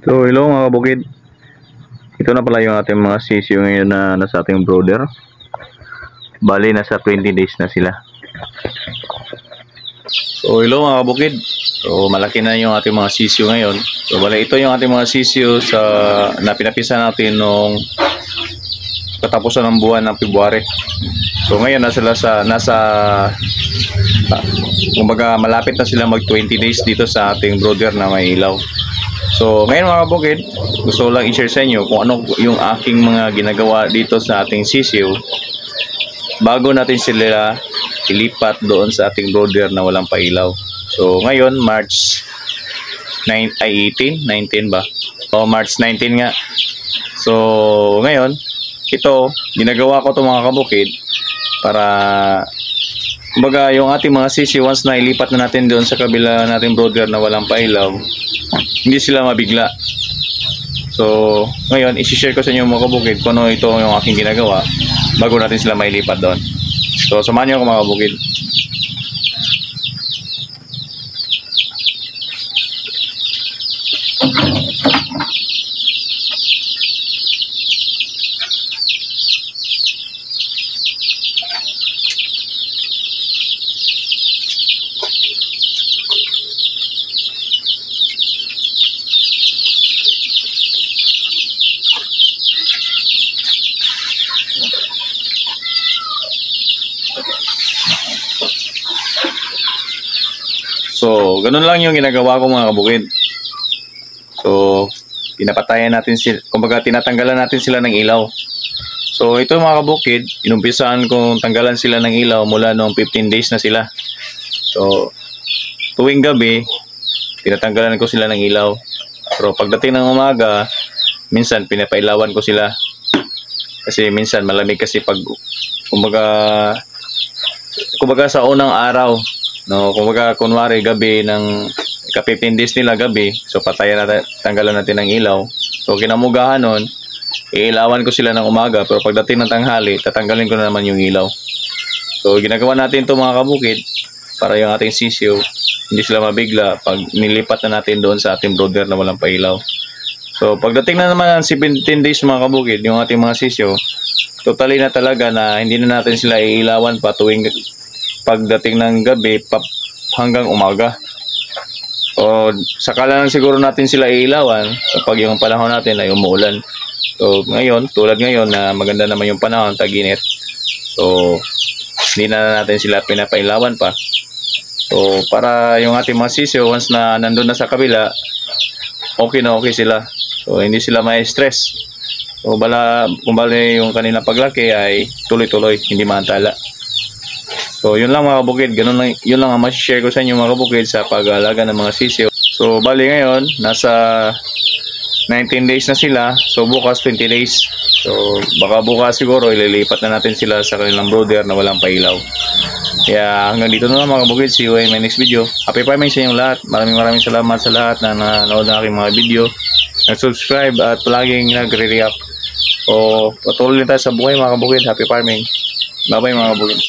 So hello mga kabukid. Ito na pala yung ating mga sisiyo ngayon na nasa ating brooder. Bali nasa 20 days na sila. So hello mga kabukid. So malaki na yung ating mga sisiyo ngayon. So bali ito yung ating mga sisiyo sa napinapisa natin nung katapusan ng buwan ng February. So ngayon kumbaga malapit na sila mag 20 days dito sa ating brooder na may ilaw. So ngayon mga kabukid, gusto ko lang i-share sa inyo kung ano yung aking mga ginagawa dito sa ating sisiyo bago natin sila ilipat doon sa ating brooder na walang pailaw. So ngayon March 19 ba? O March 19 nga. So ngayon ito ginagawa ko to mga kabukid para kumbaga yung ating mga sisiyo once na ilipat na natin doon sa kabila nating brooder na walang pailaw, hindi sila mabigla. So ngayon isi-share ko sa inyo mga kabukid kung ano ito yung aking ginagawa bago natin sila mailipat doon. So samahan niyo ako mga kabukid. So, ganun lang yung ginagawa ko mga kabukid. So, pinapatayan natin sila, kumbaga tinatanggalan natin sila ng ilaw. So, ito mga kabukid, inumpisahan kong tanggalan sila ng ilaw mula noong 15 days na sila. So, tuwing gabi, tinatanggalan ko sila ng ilaw. Pero pagdating ng umaga, minsan pinapailawan ko sila. Kasi minsan malamig kasi pag, kumbaga sa unang araw, no, kumbaga kunwari gabi ng ka-15 days nila gabi, so patayan natin, tanggalan natin ng ilaw. So kinamugahan nun, iilawan ko sila ng umaga, pero pagdating ng tanghali, tatanggalin ko na naman yung ilaw. So ginagawa natin ito mga kabukid para yung ating sisiyo hindi sila mabigla pag nilipat na natin doon sa ating brooder na walang pailaw. So pagdating na naman ng 17 days mga kabukid, yung ating mga sisiyo, totally na talaga na hindi na natin sila iilawan pa tuwing pagdating ng gabi hanggang umaga. O saka lang siguro natin sila iilawan kapag yung panahon natin ay umuulan. So ngayon, tulad ngayon na maganda naman yung panahon, tag-init. So hindi na natin sila pinapailawan pa. So para yung ating mga sisiyo once na nandun na sa kabila, okay na okay sila. So hindi sila may stress. So kumbali yung kanilang paglaki ay tuloy-tuloy, hindi maantala. So yun lang mga kabukid, yun lang ang ma-share ko sa inyo mga kabukid sa pag-aalaga ng mga sisiyo. So bali ngayon, nasa 19 days na sila, so bukas 20 days. So baka bukas siguro ililipat na natin sila sa kanilang brooder na walang pailaw. Kaya hanggang dito na lang mga kabukid, see you in my next video. Happy farming sa inyong lahat, maraming salamat sa lahat na nanood ng aking mga video, nag-subscribe at palaging nagre-react. So patuloy tayo sa buhay mga kabukid, happy farming. Bye bye mga kabukid.